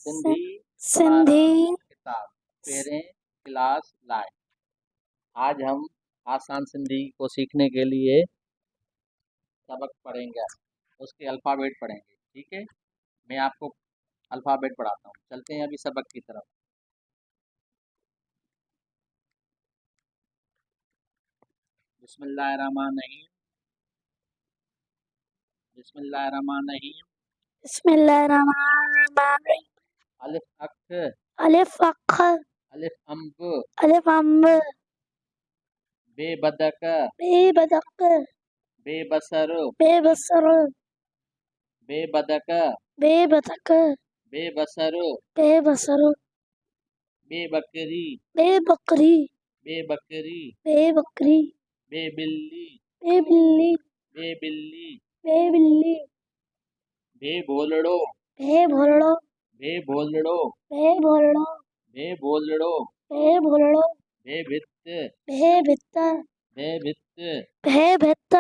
सिंधी सिंधी किताब पेरें क्लास लाए। आज हम आसान सिंधी को सीखने के लिए सबक पढ़ेंगे। उसके अल्फ़ाबेट पढ़ेंगे। ठीक है, मैं आपको अल्फ़ाबेट पढ़ाता हूँ। चलते हैं अभी सबक की तरफ। बिस्मिल्लाहिर्रहमानिर्रहीम। बिस्मिल्लाहिर्रहमानिर्रहीम। बिस्मिल्लाहिर्रहमानिर्रहीम। अलिफ अख, अलिफ अख, अलिफ अम्ब, अलिफ अम्ब, बे बदक, बे बदक, बे बसर, बे बसर, बे बदक, बे बदक, बे बसर, बे बसर, बे बकरी, बे बकरी, बे बकरी, बे बकरी, बे बिल्ली, बे बिल्ली, बे बिल्ली, बे बिल्ली, बे भोलड़ो, बे भोलड़ो, बे भोलड़ो, बे भोलड़ो, बे भोलड़ो, बे भोलड़ो, बे भित्त, बे भित्त, बे भित्त, बे भित्त,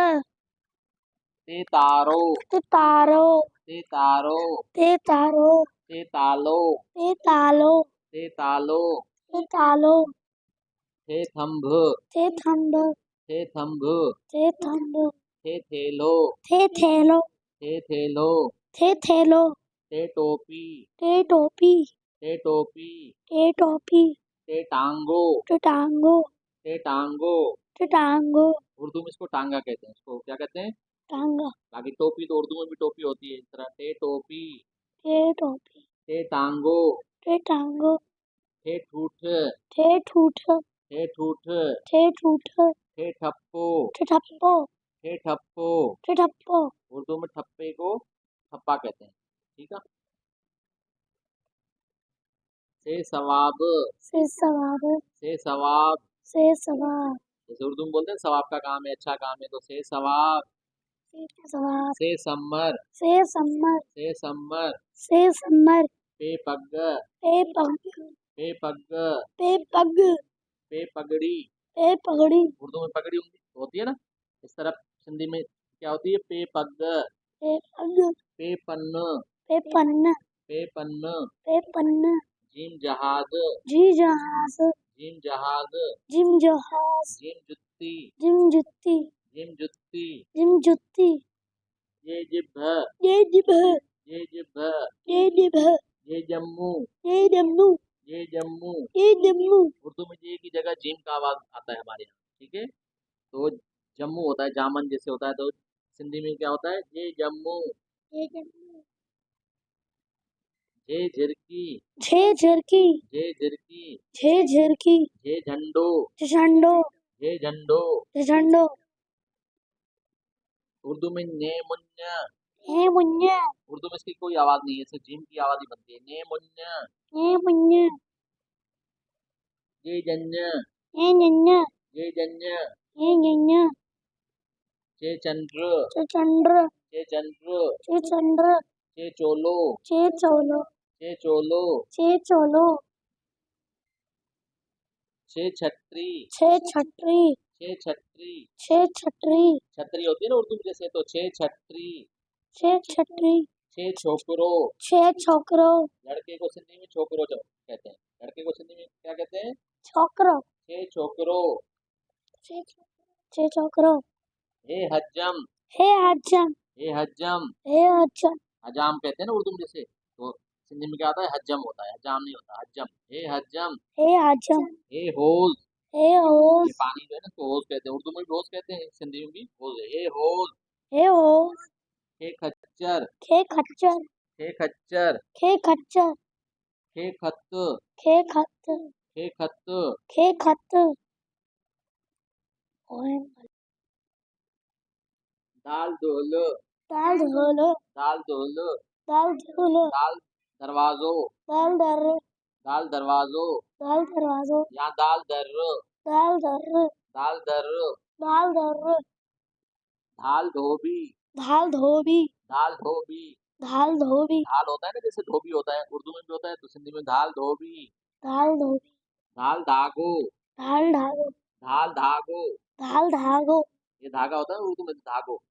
ते तारो, ते तारो, ते तारो, ते तारो, ते तालो, ते तालो, ते तालो, ते तालो, थे थंभ, ते थंब, थे थंभ, ते थंब, थे थेलो, ते थेलो, थे थेलो, ते थेलो, ते टोपी, ते टोपी, ते टोपी, ते टोपी, ते टांगो, ते टांगो, ते टांगो। ते टांगो, उर्दू में इसको टांगा कहते हैं। इसको क्या कहते हैं? टांगा, बाकी टोपी तो उर्दू में भी टोपी होती है। इस तरह टे टोपी, ते टोपी, टे टांगो, ते टांगो, थे ठूठ, ते ठूठ, थे ठूठ, ते ठूठ, थे ठप्पो, ते ठप्पो, थे ठप्पो। ते ठप्पो, उर्दू में ठप्पे को ठप्पा कहते हैं। ठीक है। से सवाब, से सवाब, से सवाब, से सवाब, जैसे उर्दू में बोलते हैं सवाब का काम है, अच्छा काम है, तो से सवाब। से सवाब, से सम्मर, से सम्मर, से सम्मर, से सम्मर, पे पग्ग, पे पग, पे पग्ग, पे पग, पे पगड़ी। पे पगड़ी, उर्दू में पगड़ी होती है ना, इस तरफ हिंदी में क्या होती है? पे पग्ग, पे पग, पे पन्न, पे पन्न, पे पन्न, पे पन्न, जीम जहाज, जी जहाज, जीम जहाज, जिम जहाज, जीम जुत्ती, जिम जुत्ती, जीम जुत्ती, जिम जुत्ती, ये जिभ, ये जिभ, ये जिभ, ये जिभ, ये जम्मू, ये जम्मू, ये जम्मू। ये जम्मू, उर्दू में ये की जगह जीम का आवाज आता है हमारे यहाँ। ठीक है, तो जम्मू होता है, जामन जैसे होता है, तो सिंधी में क्या होता है? ये जम्मू। ये जम्मू, जे झिरकी, झे झरकी, जे झिरकी, झे झरकी, जे झंडो, झंडो, जे झंडो। झंडो, उर्दू में ने मुन्ना, हे मुन्ना, उर्दू में इसकी कोई आवाज नहीं है, सिर्फ जीम की आवाज ही बनती है। ने मुन्ना, हे मुन्ना, ये जन्ना, हे नन्ना, ये जन्ना, हे नन्ना, जे चंद्र, चे चंद्र, जे चंद्र, चे चंद्र, जे चोलो, चे चोलो, जे चोलो, चे चोलो, छे छतरी, छे छतरी, छे छतरी। छे छतरी, छतरी होती है ना उर्दू में, जैसे, तो छे छतरी। छे छतरी, छे छोकरो, छे छोकरो, लड़के को सिंधी में छोकरो जो कहते हैं। लड़के को सिंधी में क्या कहते हैं? छोकरो, छे छोकरो। छे छोकरो, हे हज्जम, हे हज्जम, हे हज्जम, हे हज्जम, हजाम कहते हैं ना उर्दू में, जैसे, तो सिंधी में क्या आता है? हज्जम होता है, हजाम नहीं होता, हज्जम। हे हज्जम, हे हज्जम, हे होज, हे ये होस, पानी जो है ना, तो होज कहते हैं। उर्दू में भी होज कहते हैं, सिंधी में भी होज है। हे होज, हे होस, हे खच्चर, खे खच्चर, हे खच्चर, खे खच्चर, हे खत्त, खे खत, हे खत्त, खे खत, दाल दोल, दाल धोलो, दाल दोल, दाल धोलो, दाल दरवाजो, दाल दर, दाल दरवाजो, दाल दरवाजो, या दाल दर, दाल दर, दाल दर। दाल दर, धाल धोबी, दाल धोबी, धाल धोबी। दाल धोबी, धाल होता है ना, जैसे धोबी होता है, उर्दू में भी होता है, तो सिंधी में धाल धोबी। दाल धोबी, धाल धागो, दाल ढागो, धाल धागो। दाल धागो, ये धागा होता है उर्दू में, धागो।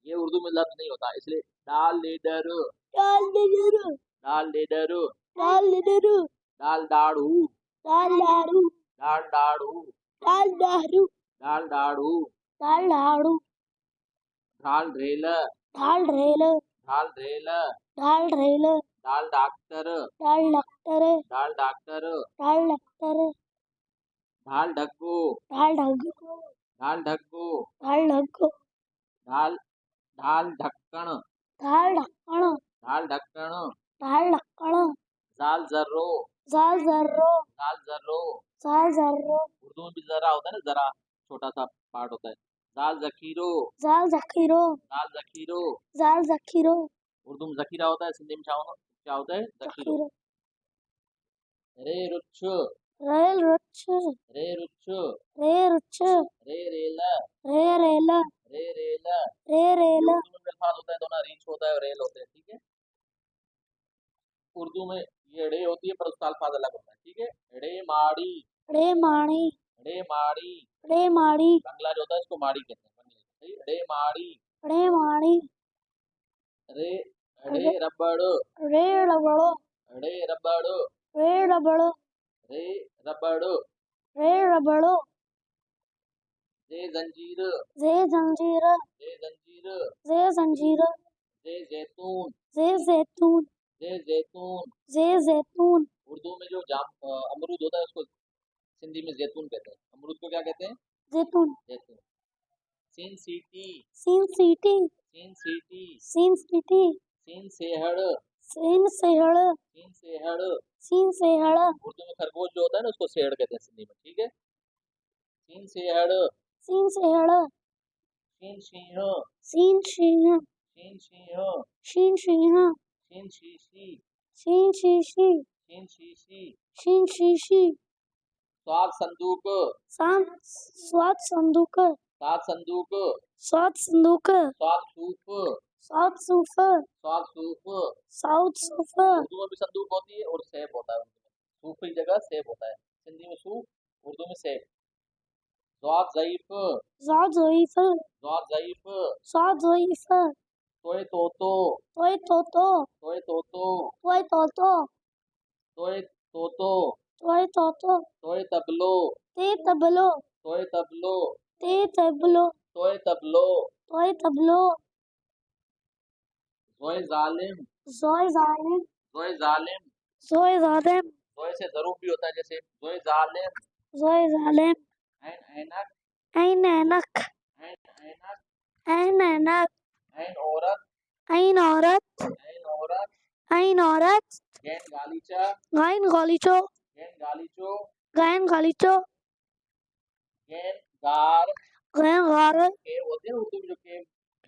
ये उर्दू में लफ्ज नहीं होता, इसलिए डाल लीडर, दाल डेडरू दाल डेडरू, दाल डेडरू दाल दाड़ू, दाल लाडू दाल दाड़ू, दाल दारू दाल दाड़ू, दाल लाडू दाल ढेल, दाल रेल दाल ढेल, दाल रेल दाल डॉक्टर, दाल डॉक्टर दाल डॉक्टर, दाल डॉक्टर दाल ढक्कू, दाल ढग्गू दाल ढक्कू, दाल ढग्गू दाल दाल ढक्कन, दाल ढक्कण दाल ढक्कन, दाल ढक्कण दाल जर्रो, दाल जर्रो दाल जर्रो, दाल जर्रो उर्दू में भी जरा होता है ना, जरा छोटा सा पार्ट होता है। दाल जखीरो, दाल जखीरो दाल जखीरो, दाल जखीरो उर्दू में जखीरा होता है, सिंधी में क्या होता है? जखीरो। जखीरो रे रुच्छ, रेल रुच्छ रे रुच्छ, रे रुच्छ रे रेल, रे रेल रे रेल। रे ये रेल उर्दू में भी अल्फाज होता है, दोनों रीच होता है और रेल होते हैं, ठीक है। उर्दू में ये रे होती है पर उसका अल्फाज अलग होता है, ठीक है। रे माड़ी, रे माणी रे माड़ी, रे माड़ी बंगला जो होता है इसको माड़ी कहते हैं, बंगले, सही। रे माड़ी, रे माणी रे रे रे रबड़, रे रबड़ो रे रबड़, रे रबड़ो रे रबड़, रे रबड़ो जे जंजीर, जे जंजीर जे जंजीर, जे जंजीर जे जैतून, जे जैतून जे जैतून। जे जैतून उर्दू में जो अमरूद होता है उसको सिंधी में जैतून कहते हैं। अमरूद को क्या कहते हैं? जैतून जैतून। सीन सीटी, सीन सीटी सीन सीटी, सीन सीटी सीन सेहड़, सीन सेहड़ सीन सेहड़। सीन सेहड़ उर्दू में खरगोश जो होता है ना उसको सेहड़ कहते हैं सिंधी में, ठीक है। सीन सेहड़, सीन सेहड़ शीन सिंह, सीन सिंह शीन सिंह, शीन सिंह शीन शीशी, शीन शीशी शीन शीशी। शीन शीशी स्वाद संदूक, सांत स्वाद संदूक स्वाद संदूक, स्वाद संदूक स्वाद सूप, साउथ सूफ स्वाद सूप। साउथ सूफ उर्दू में भी संदूक होती है और सेब होता है उर्दू में। सूप की जगह सेब होता है, सिंधी में सूप, उर्दू में सेब। स्वाद ज़ईफ, स्वाद ज़ईफ स्वाद ज़ईफ। स्वाद ज़ईफ तोय तोतो, तोय तोतो तोय तोतो, तोय तोतो तोय तोतो, तोय तोतो तोय तबलो, ते तबलो तोय तबलो, ते तबलो तोय तबलो। तोय तबलो जोय जालिम, ज़ोय ज़ालिम जोय जालिम। ज़ोय ज़ालिम जोय से ज़रूफ भी होता है, जैसे जोय जालिम। ज़ोय ज़ालिम ऐन ऐनक, ऐन ऐनक ऐन ऐनक, ऐन ऐनक ऐन औरत, ऐन औरत ऐन औरत। ऐन औरत गैन गालीचा, गाइन गालीचो गैन गालीचो। गाइन गालीचो गैन गार, गैन गार के होते हैं उर्दू में जो के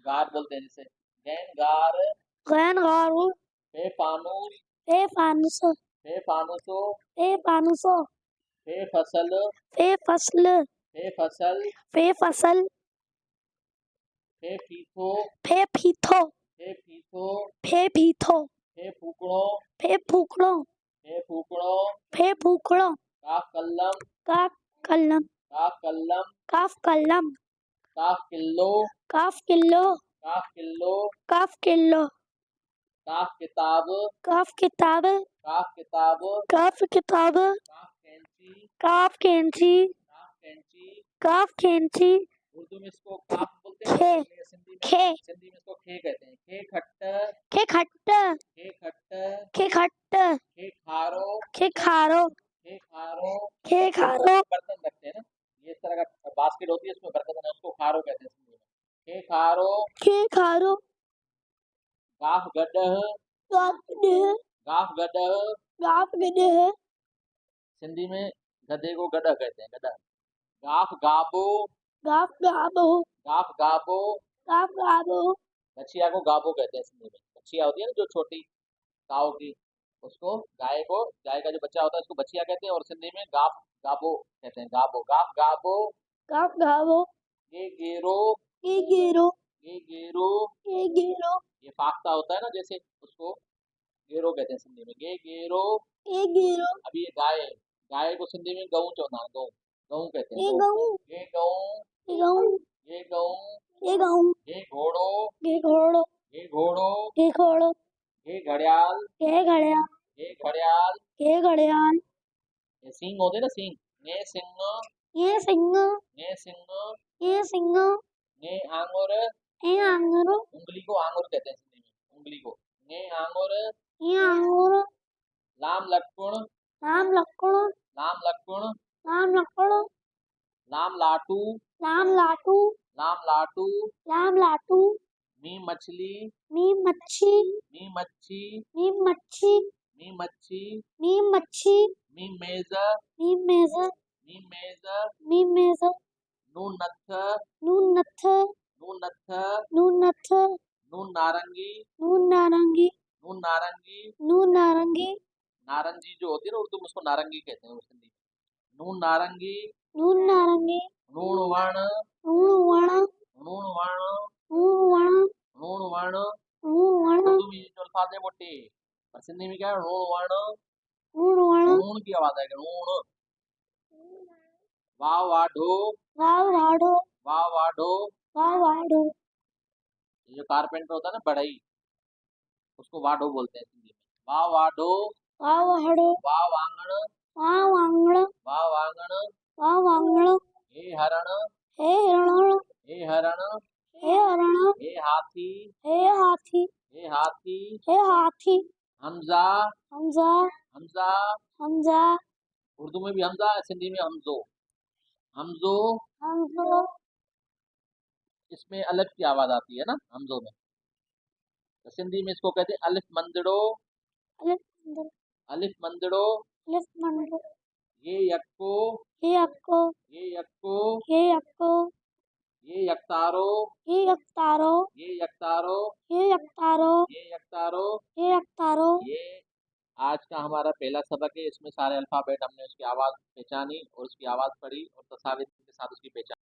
गार बोलते हैं, जैसे गैन गार। गैन गारू फे फानूस, फे फानुस फे फानुसो, फे फानुसो फे फसल, फे फसल फे फसल। फे फसल फे फीथो, फे फीथो फे फीथो, फे फीथो फे फूकड़ो, फे फूकड़ो फे फूकड़ो। फे फूकड़ो काफ कल्लम, काफ कलम काफ कल्लम, काफ कलम काफ किल्लो, काफ किल्लो काफ किल्लो। काफ किल्लो काफ किताब, काफ किताब काफ किताब। काफ किताब काफ कैंची, काफ कैंची काफ कैंची। काफ कैंची उर्दू में इसको काफ बोलते हैं, खे सिंधी में इसको खे कहते हैं। खे खट्ट, खे खट्ट खे खट्ट, खे खट्ट खे खारो, खे खारो खे खारो। खे खारो बर्तन रखते हैं ना, ये इस तरह का बास्केट होती है, इसमें बर्तन है, उसको खारो कहते हैं सिंधी में। खे खारो। खे खारो गाफ गडह, गाफ गडह गाफ गडह। गाफ गडह सिंधी में गधे को गडह कहते हैं, गडह। गाफ गाबो, गाफ गाबो गाफ गाबो। गाफ गाबो बछिया को गाबो कहते हैं सिंधी में। बछिया होती है ना जो छोटी काऊ की, उसको गाय का जो बच्चा होता है उसको बछिया कहते हैं, और सिंधी में गाफ गाबो कहते हैं। गाबो, गाफ गाबो। गाफ गाबो ये गेरो, ये गेरो ये गेरो। ये गेरो ये फाख्ता होता है ना जैसे, उसको गेरो कहते हैं सिंधी में। ये गेरो। ये गेरो अभी ये गाय है, गाय को सिंधी में गऊ चौथा है, गऊ, गऊ कहते हैं, ये गऊ। गऊ ये गऊ, ये गऊ ये गऊ। ये गऊ ये घोड़ो, ये घोड़ो ये घोड़ो। ये घोड़ो हे घड़ियाल, हे घड़ियाल, हे घड़ियाल। हे घड़ियाल। ये सींग होते ना सींग। ने सिंह, ये सिंह, ने सिंह, ये सिंह। ने आंगुर। ये आंगूर, उंगली को आंगुर कहते हैं हिंदी में, उंगली को। ने आंगुर। ये आंगूर। लाम लटकुण, राम लक्ष्मण, लाम लटकुण। राम लक्ष्मण। लाम लाटू, राम लाटू, लाम लाटू। राम लाटू। मी मछली, मीम मच्छी, मी मच्छी, मीम मच्छी, मी मच्छी। मीम मच्छी। मी मेज, मीम मेज, मी मेज। मीम मेज। नून नत्थ, नून नत्थ, नून नत्थ। नून नत्थ। नून नारंगी, नून नारंगी, नून नारंगी। नून नारंगी। नारंगी जो होती है ना उर्दू में, उसको नारंगी कहते हैं उस हिंदी में। नून नारंगी। नून नारंगी। नून वर्ण, नून वर्ण, नून वर्ण, नून वर्ण, नून वर्ण। नून वर्ण। उर्दू में जो अल्फाज है वो टे, और सिंधी में क्या है, नून वर्ण। नून वर्ण। नून की आवाज आएगी, नून। वाह वाढो, वाव वाढो, वाह वाढो। वाव वाढो। ये जो कारपेंटर होता है ना, बढ़ई, उसको वाढो बोलते हैं हिंदी में। वाह वाढो, वाव वाढो, वाह वांगण, वाव वांगण, वाह वांगण। वाव वांगण। हे हरण, हे हिरण, हे हरण। हे हरण। हे हाथी, हे हाथी, हे हाथी। हे हाथी। हमजा, हमजा, हमजा। हमजा। उर्दू में भी हमजा है, सिंधी में हमजो, हमजो। हमजो, इसमें अलिफ की आवाज आती है ना हमजो में, तो सिंधी में इसको कहते हैं अलिफ मंदड़ो, अलिफ मंदर, अलिफ मंदड़ो। अलिफ मंदर। ये यक्को, ये अक्को, ये यक्को। ये अक्को। ये यक्तारो, ये यक्तारो, ये यक्तारो, ये यक्तारो, ये यक्तारो। ये यक्तारो। ये आज का हमारा पहला सबक है। इसमें सारे अल्फाबेट हमने उसकी आवाज पहचानी और उसकी आवाज पढ़ी और तस्वीर के साथ उसकी पहचान।